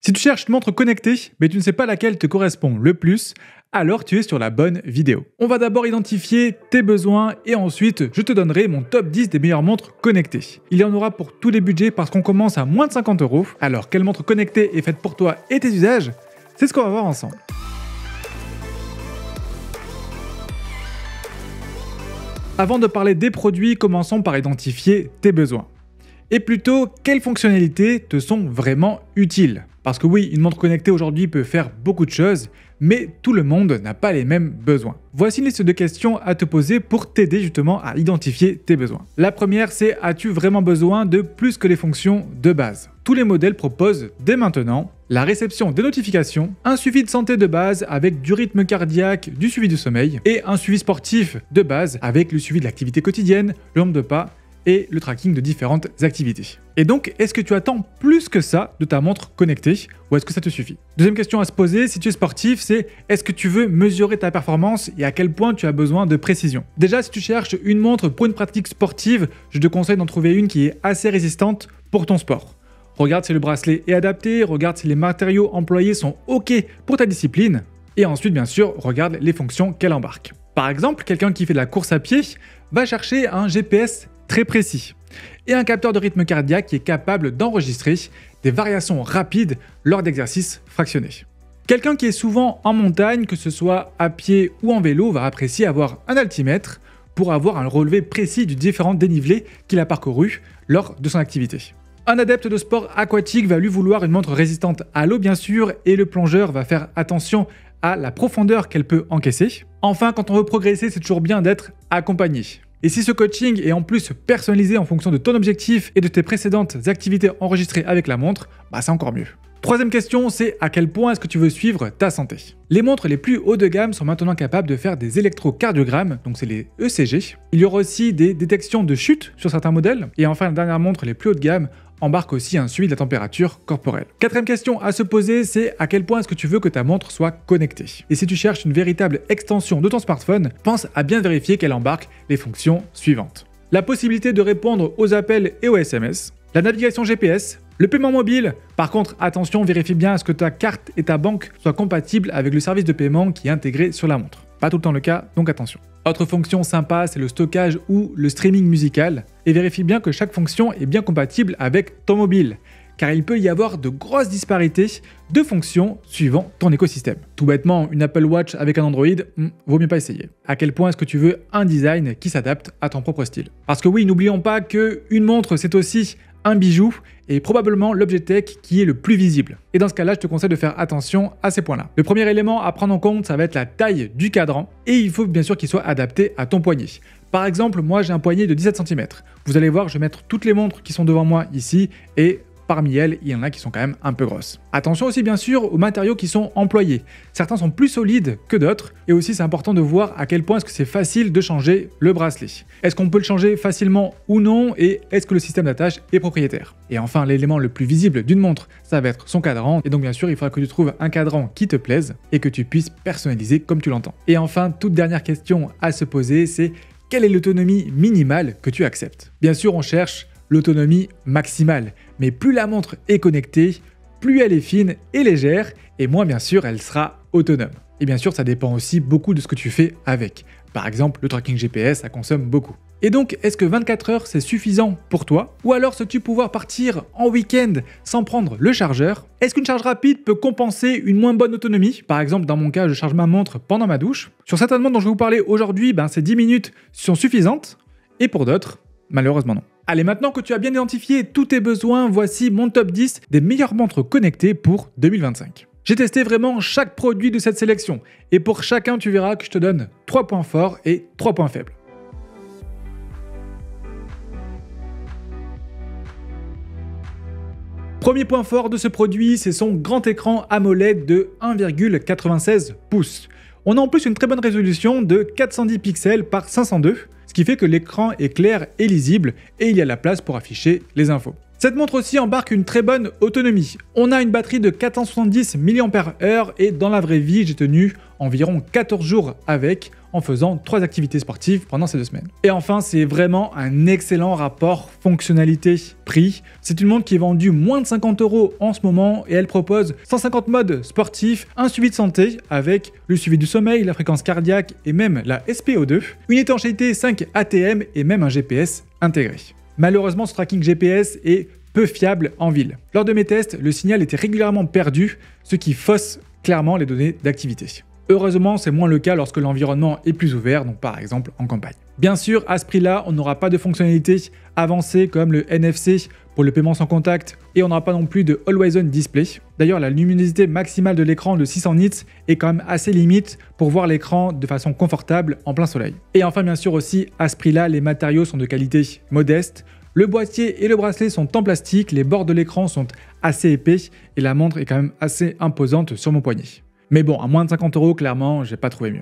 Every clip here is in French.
Si tu cherches une montre connectée, mais tu ne sais pas laquelle te correspond le plus, alors tu es sur la bonne vidéo. On va d'abord identifier tes besoins et ensuite je te donnerai mon top 10 des meilleures montres connectées. Il y en aura pour tous les budgets parce qu'on commence à moins de 50 €. Alors quelle montre connectée est faite pour toi et tes usages? C'est ce qu'on va voir ensemble. Avant de parler des produits, commençons par identifier tes besoins. Et plutôt, quelles fonctionnalités te sont vraiment utiles? Parce que oui, une montre connectée aujourd'hui peut faire beaucoup de choses, mais tout le monde n'a pas les mêmes besoins. Voici une liste de questions à te poser pour t'aider justement à identifier tes besoins. La première, c'est: as-tu vraiment besoin de plus que les fonctions de base? Tous les modèles proposent dès maintenant la réception des notifications, un suivi de santé de base avec du rythme cardiaque, du suivi du sommeil, et un suivi sportif de base avec le suivi de l'activité quotidienne, le nombre de pas, et le tracking de différentes activités. Et donc, est-ce que tu attends plus que ça de ta montre connectée ou est-ce que ça te suffit? Deuxième question à se poser, si tu es sportif, c'est: est-ce que tu veux mesurer ta performance et à quel point tu as besoin de précision? Déjà, si tu cherches une montre pour une pratique sportive, je te conseille d'en trouver une qui est assez résistante pour ton sport. Regarde si le bracelet est adapté, regarde si les matériaux employés sont OK pour ta discipline et ensuite, bien sûr, regarde les fonctions qu'elle embarque. Par exemple, quelqu'un qui fait de la course à pied va chercher un GPS très précis et un capteur de rythme cardiaque qui est capable d'enregistrer des variations rapides lors d'exercices fractionnés. Quelqu'un qui est souvent en montagne, que ce soit à pied ou en vélo, va apprécier avoir un altimètre pour avoir un relevé précis du différents dénivelés qu'il a parcouru lors de son activité. Un adepte de sport aquatique va lui vouloir une montre résistante à l'eau bien sûr, et le plongeur va faire attention à la profondeur qu'elle peut encaisser. Enfin, quand on veut progresser, c'est toujours bien d'être accompagné. Et si ce coaching est en plus personnalisé en fonction de ton objectif et de tes précédentes activités enregistrées avec la montre, c'est encore mieux. Troisième question, c'est: à quel point est-ce que tu veux suivre ta santé? Les montres les plus haut de gamme sont maintenant capables de faire des électrocardiogrammes, donc c'est les ECG. Il y aura aussi des détections de chute sur certains modèles. Et enfin, la dernière montre les plus haut de gamme embarque aussi un suivi de la température corporelle. Quatrième question à se poser, c'est: à quel point est-ce que tu veux que ta montre soit connectée? Et si tu cherches une véritable extension de ton smartphone, pense à bien vérifier qu'elle embarque les fonctions suivantes. La possibilité de répondre aux appels et aux SMS, la navigation GPS, le paiement mobile. Par contre, attention, vérifie bien à ce que ta carte et ta banque soient compatibles avec le service de paiement qui est intégré sur la montre. Pas tout le temps le cas, donc attention. Autre fonction sympa, c'est le stockage ou le streaming musical. Et vérifie bien que chaque fonction est bien compatible avec ton mobile, car il peut y avoir de grosses disparités de fonctions suivant ton écosystème. Tout bêtement, une Apple Watch avec un Android, vaut mieux pas essayer. À quel point est-ce que tu veux un design qui s'adapte à ton propre style? Parce que oui, n'oublions pas qu'une montre, c'est aussi un bijou et probablement l'objet tech qui est le plus visible. Et dans ce cas-là, je te conseille de faire attention à ces points-là. Le premier élément à prendre en compte, ça va être la taille du cadran et il faut bien sûr qu'il soit adapté à ton poignet. Par exemple, moi j'ai un poignet de 17 cm. Vous allez voir, je vais mettre toutes les montres qui sont devant moi ici et parmi elles, il y en a qui sont quand même un peu grosses. Attention aussi bien sûr aux matériaux qui sont employés. Certains sont plus solides que d'autres et aussi c'est important de voir à quel point est-ce que c'est facile de changer le bracelet. Est-ce qu'on peut le changer facilement ou non et est-ce que le système d'attache est propriétaire? Et enfin, l'élément le plus visible d'une montre, ça va être son cadran et donc bien sûr il faudra que tu trouves un cadran qui te plaise et que tu puisses personnaliser comme tu l'entends. Et enfin, toute dernière question à se poser, c'est: quelle est l'autonomie minimale que tu acceptes? Bien sûr, on cherche l'autonomie maximale, mais plus la montre est connectée, plus elle est fine et légère, et moins bien sûr elle sera autonome. Et bien sûr ça dépend aussi beaucoup de ce que tu fais avec. Par exemple, le tracking GPS, ça consomme beaucoup. Et donc, est-ce que 24 heures c'est suffisant pour toi? Ou alors sais-tu pouvoir partir en week-end sans prendre le chargeur? Est-ce qu'une charge rapide peut compenser une moins bonne autonomie? Par exemple, dans mon cas, je charge ma montre pendant ma douche. Sur certaines montres dont je vais vous parler aujourd'hui, ces 10 minutes sont suffisantes, et pour d'autres, malheureusement non. Allez, maintenant que tu as bien identifié tous tes besoins, voici mon top 10 des meilleures montres connectées pour 2025. J'ai testé vraiment chaque produit de cette sélection, et pour chacun tu verras que je te donne 3 points forts et 3 points faibles. Premier point fort de ce produit, c'est son grand écran AMOLED de 1,96 pouces. On a en plus une très bonne résolution de 410 pixels par 502, ce qui fait que l'écran est clair et lisible et il y a la place pour afficher les infos. Cette montre aussi embarque une très bonne autonomie. On a une batterie de 470 mAh et dans la vraie vie, j'ai tenu environ 14 jours avec en faisant 3 activités sportives pendant ces 2 semaines. Et enfin, c'est vraiment un excellent rapport fonctionnalité-prix. C'est une montre qui est vendue moins de 50 € en ce moment et elle propose 150 modes sportifs, un suivi de santé avec le suivi du sommeil, la fréquence cardiaque et même la SpO2, une étanchéité 5 ATM et même un GPS intégré. Malheureusement, ce tracking GPS est peu fiable en ville. Lors de mes tests, le signal était régulièrement perdu, ce qui fausse clairement les données d'activité. Heureusement, c'est moins le cas lorsque l'environnement est plus ouvert, donc par exemple en campagne. Bien sûr, à ce prix-là, on n'aura pas de fonctionnalités avancées comme le NFC pour le paiement sans contact et on n'aura pas non plus de Always On Display. D'ailleurs, la luminosité maximale de l'écran de 600 nits est quand même assez limite pour voir l'écran de façon confortable en plein soleil. Et enfin, bien sûr aussi, à ce prix-là, les matériaux sont de qualité modeste. Le boîtier et le bracelet sont en plastique, les bords de l'écran sont assez épais et la montre est quand même assez imposante sur mon poignet. Mais bon, à moins de 50 €, clairement, j'ai pas trouvé mieux.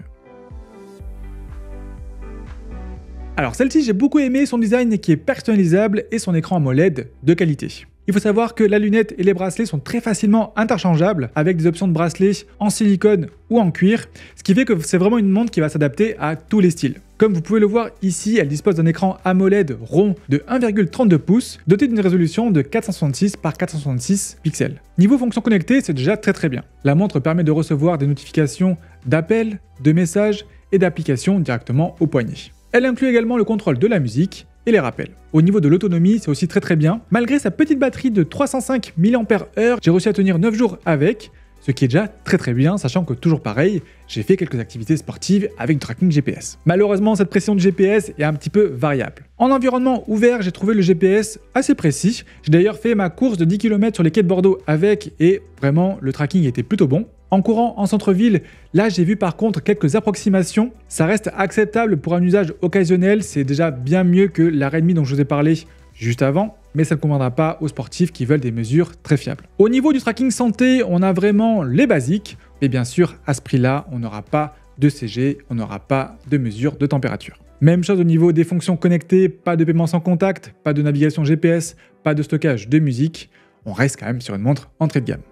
Alors celle-ci, j'ai beaucoup aimé son design qui est personnalisable et son écran AMOLED de qualité. Il faut savoir que la lunette et les bracelets sont très facilement interchangeables avec des options de bracelets en silicone ou en cuir, ce qui fait que c'est vraiment une montre qui va s'adapter à tous les styles. Comme vous pouvez le voir ici, elle dispose d'un écran AMOLED rond de 1,32 pouces, doté d'une résolution de 466 par 466 pixels. Niveau fonction connectée, c'est déjà très bien. La montre permet de recevoir des notifications d'appels, de messages et d'applications directement au poignet. Elle inclut également le contrôle de la musique et les rappels. Au niveau de l'autonomie, c'est aussi très bien. Malgré sa petite batterie de 305 mAh, j'ai réussi à tenir 9 jours avec, ce qui est déjà très bien, sachant que toujours pareil, j'ai fait quelques activités sportives avec du tracking GPS. Malheureusement, cette précision du GPS est un petit peu variable. En environnement ouvert, j'ai trouvé le GPS assez précis. J'ai d'ailleurs fait ma course de 10 km sur les quais de Bordeaux avec, et vraiment, le tracking était plutôt bon. En courant en centre-ville, là j'ai vu par contre quelques approximations. Ça reste acceptable pour un usage occasionnel, c'est déjà bien mieux que la Redmi dont je vous ai parlé juste avant, mais ça ne conviendra pas aux sportifs qui veulent des mesures très fiables. Au niveau du tracking santé, on a vraiment les basiques, mais bien sûr à ce prix-là, on n'aura pas de CG, on n'aura pas de mesure de température. Même chose au niveau des fonctions connectées, pas de paiement sans contact, pas de navigation GPS, pas de stockage de musique, on reste quand même sur une montre entrée de gamme.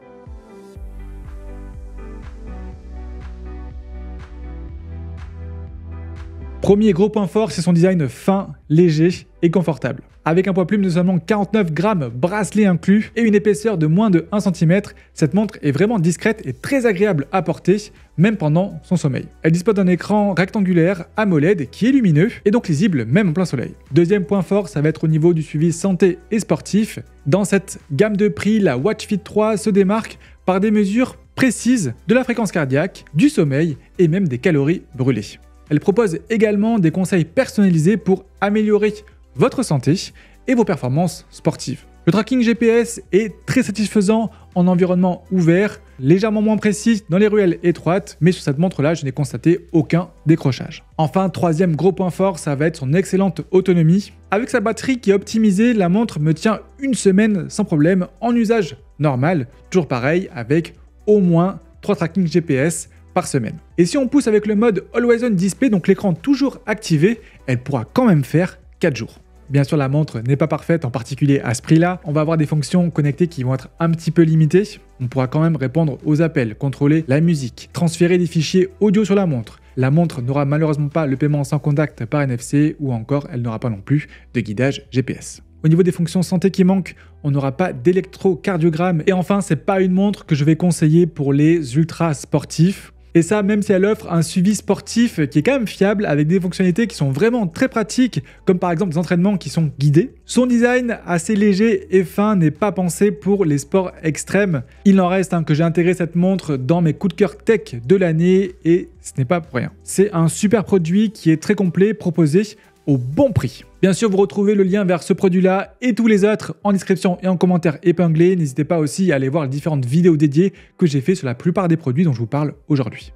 Premier gros point fort, c'est son design fin, léger et confortable. Avec un poids plume de seulement 49 grammes, bracelet inclus, et une épaisseur de moins de 1 cm, cette montre est vraiment discrète et très agréable à porter, même pendant son sommeil. Elle dispose d'un écran rectangulaire AMOLED qui est lumineux et donc lisible même en plein soleil. Deuxième point fort, ça va être au niveau du suivi santé et sportif. Dans cette gamme de prix, la Watch Fit 3 se démarque par des mesures précises de la fréquence cardiaque, du sommeil et même des calories brûlées. Elle propose également des conseils personnalisés pour améliorer votre santé et vos performances sportives. Le tracking GPS est très satisfaisant en environnement ouvert, légèrement moins précis dans les ruelles étroites, mais sur cette montre-là, je n'ai constaté aucun décrochage. Enfin, troisième gros point fort, ça va être son excellente autonomie. Avec sa batterie qui est optimisée, la montre me tient une semaine sans problème en usage normal, toujours pareil avec au moins 3 trackings GPS par semaine. Et si on pousse avec le mode Always On Display, donc l'écran toujours activé, elle pourra quand même faire 4 jours. Bien sûr, la montre n'est pas parfaite, en particulier à ce prix-là. On va avoir des fonctions connectées qui vont être un petit peu limitées. On pourra quand même répondre aux appels, contrôler la musique, transférer des fichiers audio sur la montre. La montre n'aura malheureusement pas le paiement sans contact par NFC ou encore elle n'aura pas non plus de guidage GPS. Au niveau des fonctions santé qui manquent, on n'aura pas d'électrocardiogramme. Et enfin, c'est pas une montre que je vais conseiller pour les ultra sportifs. Et ça, même si elle offre un suivi sportif qui est quand même fiable avec des fonctionnalités qui sont vraiment très pratiques, comme par exemple des entraînements qui sont guidés. Son design assez léger et fin n'est pas pensé pour les sports extrêmes. Il en reste que j'ai intégré cette montre dans mes coups de cœur tech de l'année et ce n'est pas pour rien. C'est un super produit qui est très complet, proposé au bon prix. Bien sûr, vous retrouvez le lien vers ce produit-là et tous les autres en description et en commentaire épinglé. N'hésitez pas aussi à aller voir les différentes vidéos dédiées que j'ai fait sur la plupart des produits dont je vous parle aujourd'hui.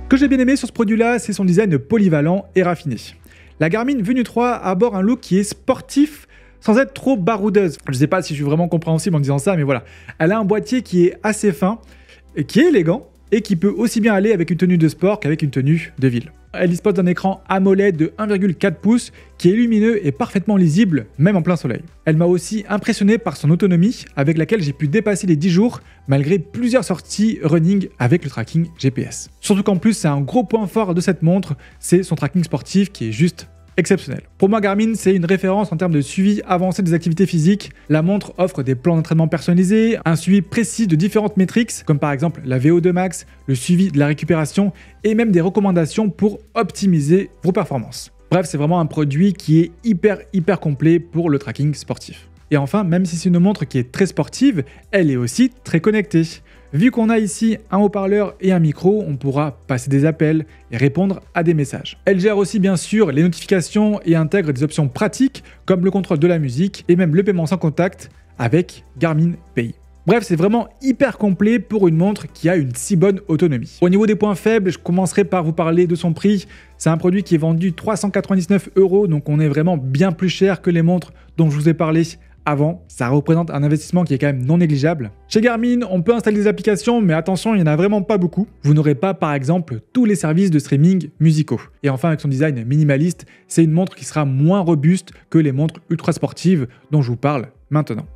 Ce que j'ai bien aimé sur ce produit-là, c'est son design polyvalent et raffiné. La Garmin Venue 3 aborde un look qui est sportif sans être trop baroudeuse. Je ne sais pas si je suis vraiment compréhensible en disant ça, mais voilà. Elle a un boîtier qui est assez fin, et qui est élégant, et qui peut aussi bien aller avec une tenue de sport qu'avec une tenue de ville. Elle dispose d'un écran AMOLED de 1,4 pouces qui est lumineux et parfaitement lisible, même en plein soleil. Elle m'a aussi impressionné par son autonomie, avec laquelle j'ai pu dépasser les 10 jours, malgré plusieurs sorties running avec le tracking GPS. Surtout qu'en plus, c'est un gros point fort de cette montre, c'est son tracking sportif qui est juste exceptionnel. Pour moi, Garmin, c'est une référence en termes de suivi avancé des activités physiques. La montre offre des plans d'entraînement personnalisés, un suivi précis de différentes métriques, comme par exemple la VO2 max, le suivi de la récupération et même des recommandations pour optimiser vos performances. Bref, c'est vraiment un produit qui est hyper complet pour le tracking sportif. Et enfin, même si c'est une montre qui est très sportive, elle est aussi très connectée. Vu qu'on a ici un haut-parleur et un micro, on pourra passer des appels et répondre à des messages. Elle gère aussi bien sûr les notifications et intègre des options pratiques comme le contrôle de la musique et même le paiement sans contact avec Garmin Pay. Bref, c'est vraiment hyper complet pour une montre qui a une si bonne autonomie. Au niveau des points faibles, je commencerai par vous parler de son prix. C'est un produit qui est vendu 399 €, donc on est vraiment bien plus cher que les montres dont je vous ai parlé avant. Ça représente un investissement qui est quand même non négligeable. Chez Garmin, on peut installer des applications, mais attention, il n'y en a vraiment pas beaucoup. Vous n'aurez pas, par exemple, tous les services de streaming musicaux. Et enfin, avec son design minimaliste, c'est une montre qui sera moins robuste que les montres ultra sportives dont je vous parle maintenant.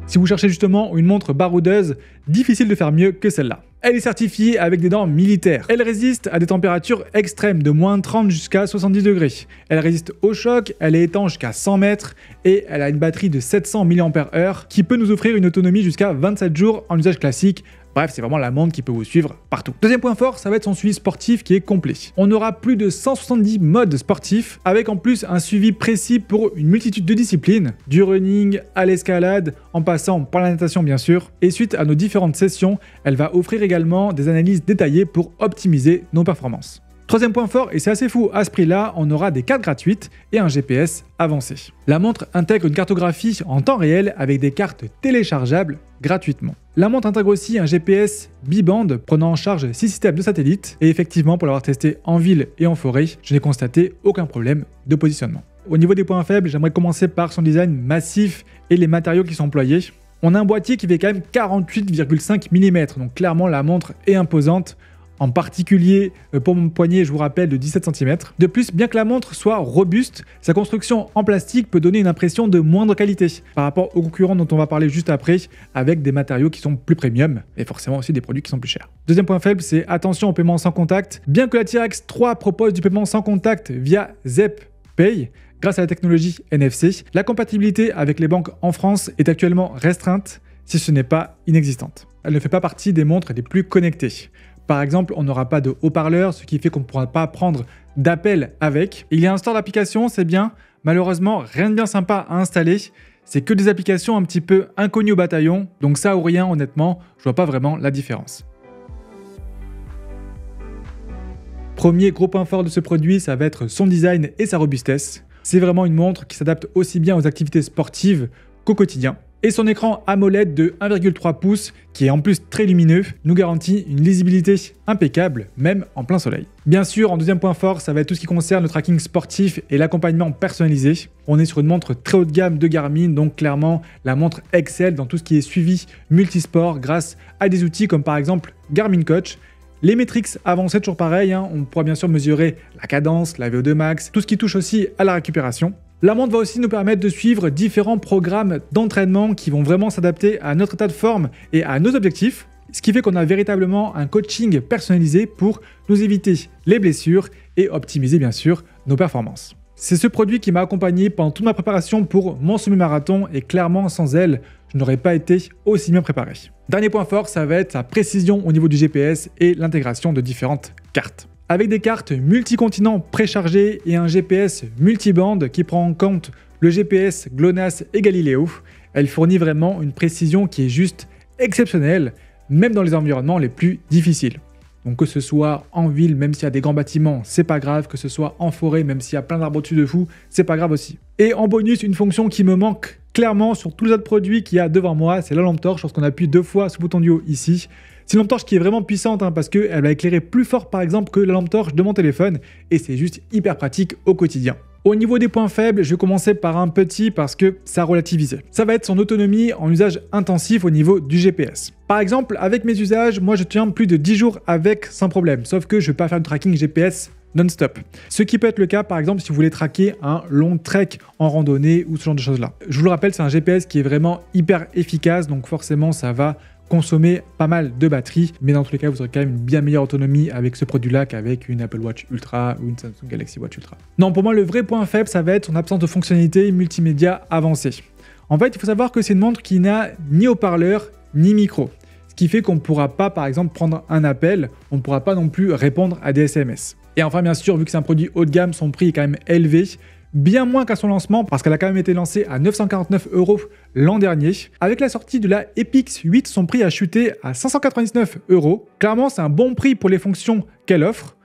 Si vous cherchez justement une montre baroudeuse, difficile de faire mieux que celle-là. Elle est certifiée avec des normes militaires. Elle résiste à des températures extrêmes de moins 30 jusqu'à 70 degrés. Elle résiste au choc, elle est étanche jusqu'à 100 mètres et elle a une batterie de 700 mAh qui peut nous offrir une autonomie jusqu'à 27 jours en usage classique. Bref, c'est vraiment la montre qui peut vous suivre partout. Deuxième point fort, ça va être son suivi sportif qui est complet. On aura plus de 170 modes sportifs, avec en plus un suivi précis pour une multitude de disciplines, du running à l'escalade, en passant par la natation bien sûr. Et suite à nos différentes sessions, elle va offrir également des analyses détaillées pour optimiser nos performances. Troisième point fort, et c'est assez fou, à ce prix-là, on aura des cartes gratuites et un GPS avancé. La montre intègre une cartographie en temps réel avec des cartes téléchargeables gratuitement. La montre intègre aussi un GPS bi-band prenant en charge 6 systèmes de satellites et effectivement, pour l'avoir testé en ville et en forêt, je n'ai constaté aucun problème de positionnement. Au niveau des points faibles, j'aimerais commencer par son design massif et les matériaux qui sont employés. On a un boîtier qui fait quand même 48,5 mm, donc clairement la montre est imposante. En particulier pour mon poignet, je vous rappelle, de 17 cm. De plus, bien que la montre soit robuste, sa construction en plastique peut donner une impression de moindre qualité par rapport aux concurrents dont on va parler juste après, avec des matériaux qui sont plus premium et forcément aussi des produits qui sont plus chers. Deuxième point faible, c'est attention au paiement sans contact. Bien que la T-Rex 3 propose du paiement sans contact via Zep Pay, grâce à la technologie NFC, la compatibilité avec les banques en France est actuellement restreinte, si ce n'est pas inexistante. Elle ne fait pas partie des montres les plus connectées. Par exemple, on n'aura pas de haut-parleur, ce qui fait qu'on ne pourra pas prendre d'appel avec. Il y a un store d'applications, c'est bien. Malheureusement, rien de bien sympa à installer. C'est que des applications un petit peu inconnues au bataillon. Donc ça ou rien, honnêtement, je vois pas vraiment la différence. Premier gros point fort de ce produit, ça va être son design et sa robustesse. C'est vraiment une montre qui s'adapte aussi bien aux activités sportives qu'au quotidien. Et son écran AMOLED de 1,3 pouces, qui est en plus très lumineux, nous garantit une lisibilité impeccable, même en plein soleil. Bien sûr, en deuxième point fort, ça va être tout ce qui concerne le tracking sportif et l'accompagnement personnalisé. On est sur une montre très haut de gamme de Garmin, donc clairement, la montre excelle dans tout ce qui est suivi multisport grâce à des outils comme par exemple Garmin Coach. Les métriques avancées, toujours pareil, on pourra bien sûr mesurer la cadence, la VO2 max, tout ce qui touche aussi à la récupération. La montre va aussi nous permettre de suivre différents programmes d'entraînement qui vont vraiment s'adapter à notre état de forme et à nos objectifs, ce qui fait qu'on a véritablement un coaching personnalisé pour nous éviter les blessures et optimiser bien sûr nos performances. C'est ce produit qui m'a accompagné pendant toute ma préparation pour mon semi-marathon et clairement sans elle, je n'aurais pas été aussi bien préparé. Dernier point fort, ça va être sa précision au niveau du GPS et l'intégration de différentes cartes. Avec des cartes multi-continents préchargées et un GPS multibande qui prend en compte le GPS GLONASS et Galileo, elle fournit vraiment une précision qui est juste exceptionnelle, même dans les environnements les plus difficiles. Donc que ce soit en ville, même s'il y a des grands bâtiments, c'est pas grave, que ce soit en forêt, même s'il y a plein d'arbres au-dessus de vous, c'est pas grave aussi. Et en bonus, une fonction qui me manque clairement sur tous les autres produits qu'il y a devant moi, c'est la lampe torche, lorsqu'on appuie 2 fois sur le bouton du haut ici. C'est une lampe torche qui est vraiment puissante parce qu'elle va éclairer plus fort par exemple que la lampe torche de mon téléphone et c'est juste hyper pratique au quotidien. Au niveau des points faibles, je vais commencer par un petit parce que ça relativisé. Ça va être son autonomie en usage intensif au niveau du GPS. Par exemple, avec mes usages, moi je tiens plus de 10 jours avec sans problème, sauf que je ne vais pas faire de tracking GPS non-stop. Ce qui peut être le cas par exemple si vous voulez traquer un long trek en randonnée ou ce genre de choses là. Je vous le rappelle, c'est un GPS qui est vraiment hyper efficace, donc forcément ça va consommer pas mal de batterie, mais dans tous les cas vous aurez quand même une bien meilleure autonomie avec ce produit là qu'avec une Apple Watch Ultra ou une Samsung Galaxy Watch Ultra. Non, pour moi le vrai point faible ça va être son absence de fonctionnalité multimédia avancée. En fait il faut savoir que c'est une montre qui n'a ni haut-parleur ni micro. Ce qui fait qu'on ne pourra pas, par exemple, prendre un appel, on ne pourra pas non plus répondre à des SMS. Et enfin, bien sûr, vu que c'est un produit haut de gamme, son prix est quand même élevé, bien moins qu'à son lancement, parce qu'elle a quand même été lancée à 949 € l'an dernier. Avec la sortie de la Epix 8, son prix a chuté à 599 €. Clairement, c'est un bon prix pour les fonctions qu'elle offre,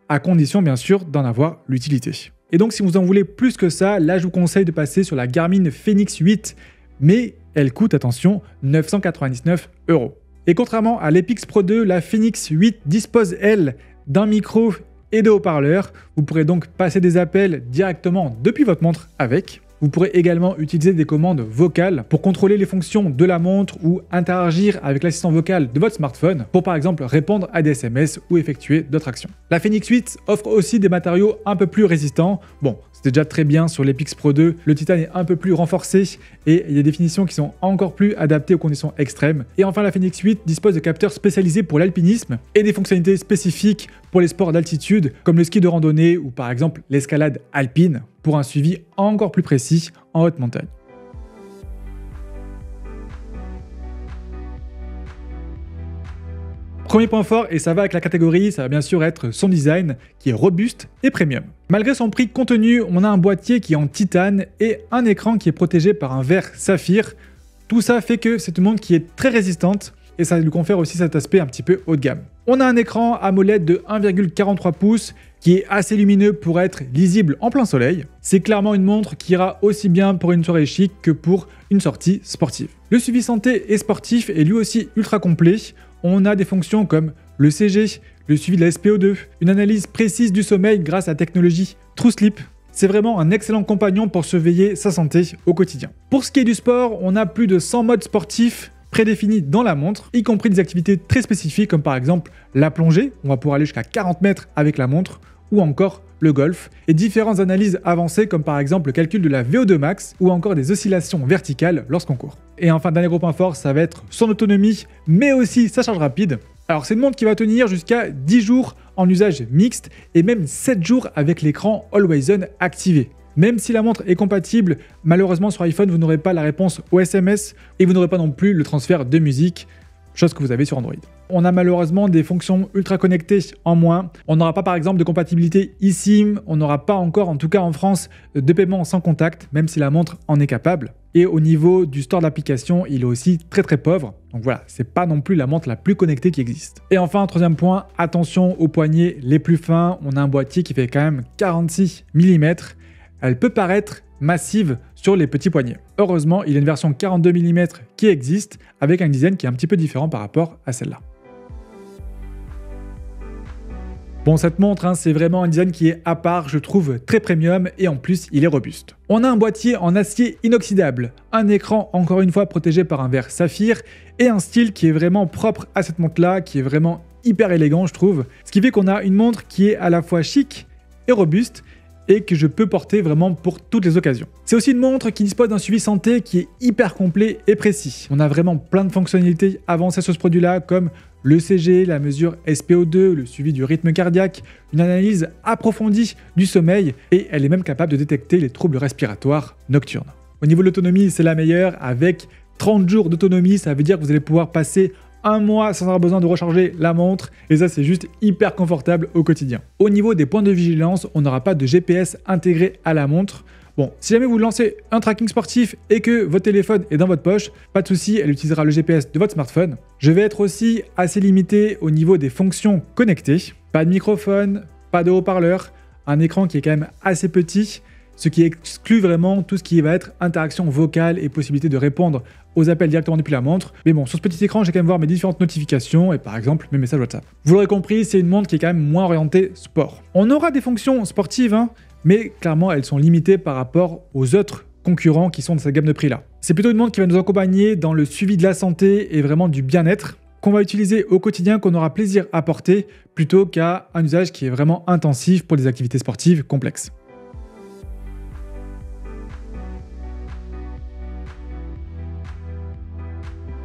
à condition, bien sûr, d'en avoir l'utilité. Et donc, si vous en voulez plus que ça, là, je vous conseille de passer sur la Garmin Fenix 8, mais elle coûte, attention, 999 €. Et contrairement à l'Epix Pro 2, la Fenix 8 dispose, elle, d'un micro et de haut-parleurs. Vous pourrez donc passer des appels directement depuis votre montre avec. Vous pourrez également utiliser des commandes vocales pour contrôler les fonctions de la montre ou interagir avec l'assistant vocal de votre smartphone pour par exemple répondre à des SMS ou effectuer d'autres actions. La Fenix 8 offre aussi des matériaux un peu plus résistants. Bon, c'était déjà très bien sur l'Epix Pro 2, le titane est un peu plus renforcé et il y a des finitions qui sont encore plus adaptées aux conditions extrêmes. Et enfin, la Fenix 8 dispose de capteurs spécialisés pour l'alpinisme et des fonctionnalités spécifiques pour les sports d'altitude comme le ski de randonnée ou par exemple l'escalade alpine pour un suivi encore plus précis en haute montagne. Premier point fort, et ça va avec la catégorie, ça va bien sûr être son design qui est robuste et premium. Malgré son prix contenu, on a un boîtier qui est en titane et un écran qui est protégé par un verre saphir. Tout ça fait que c'est une montre qui est très résistante et ça lui confère aussi cet aspect un petit peu haut de gamme. On a un écran AMOLED de 1,43 pouces qui est assez lumineux pour être lisible en plein soleil. C'est clairement une montre qui ira aussi bien pour une soirée chic que pour une sortie sportive. Le suivi santé et sportif est lui aussi ultra complet. On a des fonctions comme le CG, le suivi de la SPO2, une analyse précise du sommeil grâce à la technologie TrueSleep. C'est vraiment un excellent compagnon pour surveiller sa santé au quotidien. Pour ce qui est du sport, on a plus de 100 modes sportifs prédéfinis dans la montre, y compris des activités très spécifiques comme par exemple la plongée, on va pouvoir aller jusqu'à 40 mètres avec la montre, ou encore le golf, et différentes analyses avancées comme par exemple le calcul de la VO2 max ou encore des oscillations verticales lorsqu'on court. Et enfin, dernier gros point fort, ça va être son autonomie, mais aussi sa charge rapide. Alors c'est une montre qui va tenir jusqu'à 10 jours en usage mixte et même 7 jours avec l'écran Always On activé. Même si la montre est compatible, malheureusement sur iPhone vous n'aurez pas la réponse aux SMS et vous n'aurez pas non plus le transfert de musique, chose que vous avez sur Android. On a malheureusement des fonctions ultra connectées en moins. On n'aura pas par exemple de compatibilité eSIM, on n'aura pas encore, en tout cas en France, de paiement sans contact, même si la montre en est capable. Et au niveau du store d'applications, il est aussi très très pauvre. Donc voilà, c'est pas non plus la montre la plus connectée qui existe. Et enfin, troisième point, attention aux poignets les plus fins. On a un boîtier qui fait quand même 46 mm. Elle peut paraître massive sur les petits poignets. Heureusement, il y a une version 42 mm qui existe avec un design qui est un petit peu différent par rapport à celle-là. Bon, cette montre, c'est vraiment un design qui est à part, je trouve très premium et en plus, il est robuste. On a un boîtier en acier inoxydable, un écran encore une fois protégé par un verre saphir et un style qui est vraiment propre à cette montre-là, qui est vraiment hyper élégant, je trouve. Ce qui fait qu'on a une montre qui est à la fois chic et robuste et que je peux porter vraiment pour toutes les occasions. C'est aussi une montre qui dispose d'un suivi santé qui est hyper complet et précis. On a vraiment plein de fonctionnalités avancées sur ce produit-là comme le CG, la mesure SPO2, le suivi du rythme cardiaque, une analyse approfondie du sommeil et elle est même capable de détecter les troubles respiratoires nocturnes. Au niveau de l'autonomie, c'est la meilleure avec 30 jours d'autonomie, ça veut dire que vous allez pouvoir passer un mois sans avoir besoin de recharger la montre et ça c'est juste hyper confortable au quotidien. Au niveau des points de vigilance, on n'aura pas de GPS intégré à la montre. Bon, si jamais vous lancez un tracking sportif et que votre téléphone est dans votre poche, pas de souci, elle utilisera le GPS de votre smartphone. Je vais être aussi assez limité au niveau des fonctions connectées. Pas de microphone, pas de haut-parleur, un écran qui est quand même assez petit, ce qui exclut vraiment tout ce qui va être interaction vocale et possibilité de répondre aux appels directement depuis la montre. Mais bon, sur ce petit écran, j'ai quand même voir mes différentes notifications et par exemple mes messages WhatsApp. Vous l'aurez compris, c'est une montre qui est quand même moins orientée sport. On aura des fonctions sportives, mais clairement elles sont limitées par rapport aux autres concurrents qui sont dans cette gamme de prix là. C'est plutôt une montre qui va nous accompagner dans le suivi de la santé et vraiment du bien-être, qu'on va utiliser au quotidien, qu'on aura plaisir à porter, plutôt qu'à un usage qui est vraiment intensif pour des activités sportives complexes.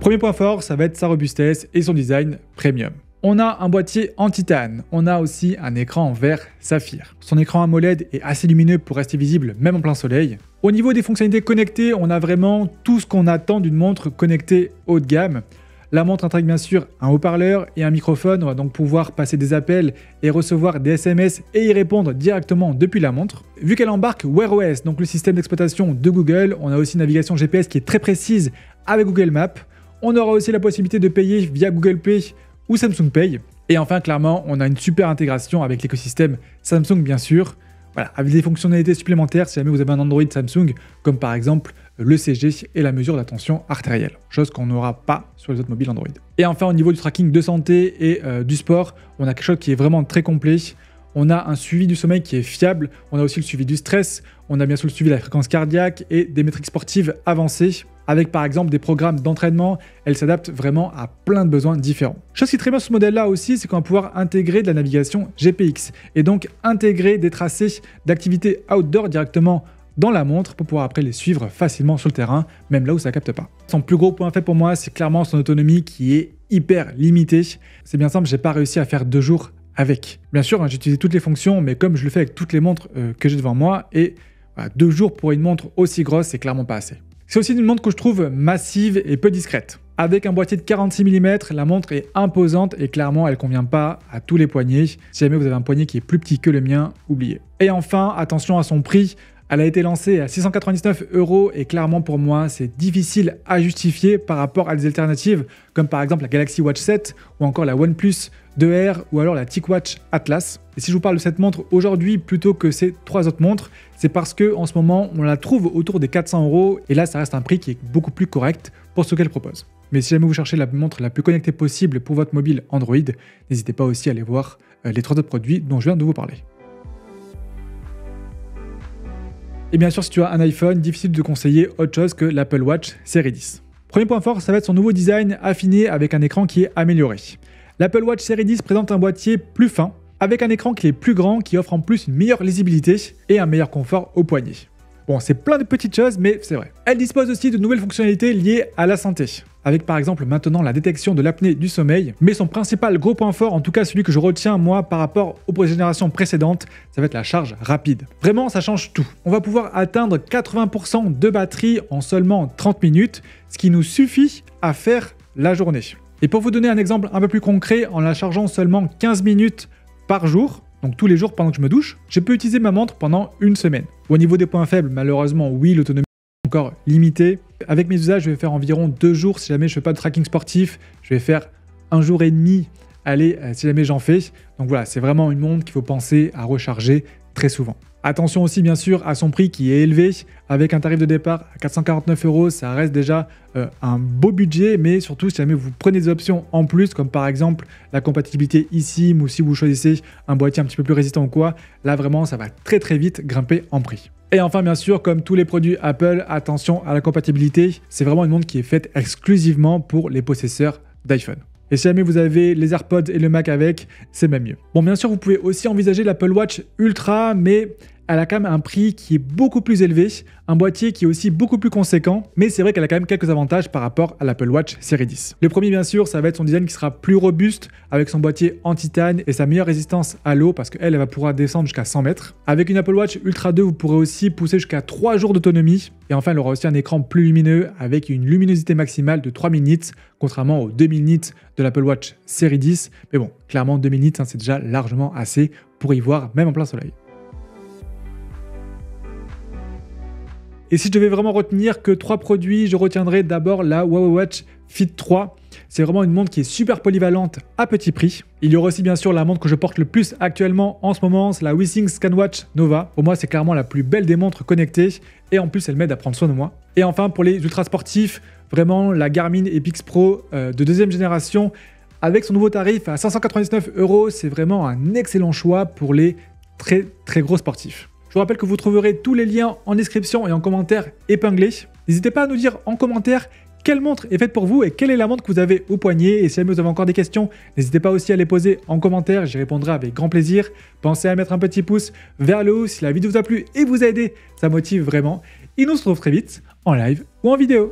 Premier point fort, ça va être sa robustesse et son design premium. On a un boîtier en titane, on a aussi un écran en verre saphir. Son écran AMOLED est assez lumineux pour rester visible même en plein soleil. Au niveau des fonctionnalités connectées, on a vraiment tout ce qu'on attend d'une montre connectée haut de gamme. La montre intègre bien sûr un haut-parleur et un microphone, on va donc pouvoir passer des appels et recevoir des SMS et y répondre directement depuis la montre. Vu qu'elle embarque Wear OS, donc le système d'exploitation de Google, on a aussi une navigation GPS qui est très précise avec Google Maps. On aura aussi la possibilité de payer via Google Pay ou Samsung Pay. Et enfin, clairement, on a une super intégration avec l'écosystème Samsung, bien sûr. Voilà, avec des fonctionnalités supplémentaires si jamais vous avez un Android Samsung, comme par exemple l'ECG et la mesure de la tension artérielle, chose qu'on n'aura pas sur les autres mobiles Android. Et enfin, au niveau du tracking de santé et du sport, on a quelque chose qui est vraiment très complet. On a un suivi du sommeil qui est fiable, on a aussi le suivi du stress, on a bien sûr le suivi de la fréquence cardiaque et des métriques sportives avancées, avec par exemple des programmes d'entraînement. Elle s'adapte vraiment à plein de besoins différents. Chose qui est très bien sur ce modèle-là aussi, c'est qu'on va pouvoir intégrer de la navigation GPX, et donc intégrer des tracés d'activités outdoor directement dans la montre pour pouvoir après les suivre facilement sur le terrain, même là où ça capte pas. Son plus gros point faible pour moi, c'est clairement son autonomie qui est hyper limitée. C'est bien simple, j'ai pas réussi à faire 2 jours avec. Bien sûr, j'ai utilisé toutes les fonctions, mais comme je le fais avec toutes les montres que j'ai devant moi, et 2 jours pour une montre aussi grosse, c'est clairement pas assez. C'est aussi une montre que je trouve massive et peu discrète. Avec un boîtier de 46 mm, la montre est imposante et clairement elle convient pas à tous les poignets. Si jamais vous avez un poignet qui est plus petit que le mien, oubliez. Et enfin, attention à son prix. Elle a été lancée à 699 € et clairement pour moi, c'est difficile à justifier par rapport à des alternatives comme par exemple la Galaxy Watch 7 ou encore la OnePlus 2R ou alors la TicWatch Atlas. Et si je vous parle de cette montre aujourd'hui plutôt que ces 3 autres montres, c'est parce que en ce moment, on la trouve autour des 400 € et là, ça reste un prix qui est beaucoup plus correct pour ce qu'elle propose. Mais si jamais vous cherchez la montre la plus connectée possible pour votre mobile Android, n'hésitez pas aussi à aller voir les 3 autres produits dont je viens de vous parler. Et bien sûr, si tu as un iPhone, difficile de conseiller autre chose que l'Apple Watch série 10. Premier point fort, ça va être son nouveau design affiné avec un écran qui est amélioré. L'Apple Watch série 10 présente un boîtier plus fin, avec un écran qui est plus grand, qui offre en plus une meilleure lisibilité et un meilleur confort au poignet. Bon, c'est plein de petites choses, mais c'est vrai. Elle dispose aussi de nouvelles fonctionnalités liées à la santé, avec par exemple maintenant la détection de l'apnée du sommeil, mais son principal gros point fort, en tout cas celui que je retiens moi par rapport aux générations précédentes, ça va être la charge rapide. Vraiment, ça change tout. On va pouvoir atteindre 80% de batterie en seulement 30 minutes, ce qui nous suffit à faire la journée. Et pour vous donner un exemple un peu plus concret, en la chargeant seulement 15 minutes par jour, donc tous les jours pendant que je me douche, je peux utiliser ma montre pendant une semaine. Au niveau des points faibles, malheureusement, oui, l'autonomie est encore limitée. Avec mes usages, je vais faire environ 2 jours si jamais je ne fais pas de tracking sportif. Je vais faire 1 jour et demi, allez, si jamais j'en fais. Donc voilà, c'est vraiment une montre qu'il faut penser à recharger très souvent. Attention aussi bien sûr à son prix qui est élevé, avec un tarif de départ à 449 €, ça reste déjà un beau budget, mais surtout si jamais vous prenez des options en plus, comme par exemple la compatibilité eSIM ou si vous choisissez un boîtier un petit peu plus résistant ou quoi, là vraiment ça va très vite grimper en prix. Et enfin bien sûr, comme tous les produits Apple, attention à la compatibilité, c'est vraiment une montre qui est faite exclusivement pour les possesseurs d'iPhone. Et si jamais vous avez les AirPods et le Mac avec, c'est même mieux. Bon, bien sûr, vous pouvez aussi envisager l'Apple Watch Ultra, mais elle a quand même un prix qui est beaucoup plus élevé, un boîtier qui est aussi beaucoup plus conséquent, mais c'est vrai qu'elle a quand même quelques avantages par rapport à l'Apple Watch série 10. Le premier, bien sûr, ça va être son design qui sera plus robuste, avec son boîtier en titane et sa meilleure résistance à l'eau, parce qu'elle va pouvoir descendre jusqu'à 100 mètres. Avec une Apple Watch Ultra 2, vous pourrez aussi pousser jusqu'à 3 jours d'autonomie, et enfin, elle aura aussi un écran plus lumineux, avec une luminosité maximale de 3000 nits, contrairement aux 2000 nits de l'Apple Watch série 10. Mais bon, clairement, 2000 nits, c'est déjà largement assez pour y voir, même en plein soleil. Et si je devais vraiment retenir que 3 produits, je retiendrai d'abord la Huawei Watch Fit 3. C'est vraiment une montre qui est super polyvalente à petit prix. Il y aura aussi bien sûr la montre que je porte le plus actuellement en ce moment, c'est la Withings ScanWatch Nova. Pour moi, c'est clairement la plus belle des montres connectées et en plus, elle m'aide à prendre soin de moi. Et enfin, pour les ultra sportifs, vraiment la Garmin Epix Pro de 2e génération avec son nouveau tarif à 599 €, c'est vraiment un excellent choix pour les très gros sportifs. Je vous rappelle que vous trouverez tous les liens en description et en commentaire épinglés. N'hésitez pas à nous dire en commentaire quelle montre est faite pour vous et quelle est la montre que vous avez au poignet. Et si jamais vous avez encore des questions, n'hésitez pas aussi à les poser en commentaire, j'y répondrai avec grand plaisir. Pensez à mettre un petit pouce vers le haut si la vidéo vous a plu et vous a aidé, ça motive vraiment. Et nous on se retrouve très vite en live ou en vidéo.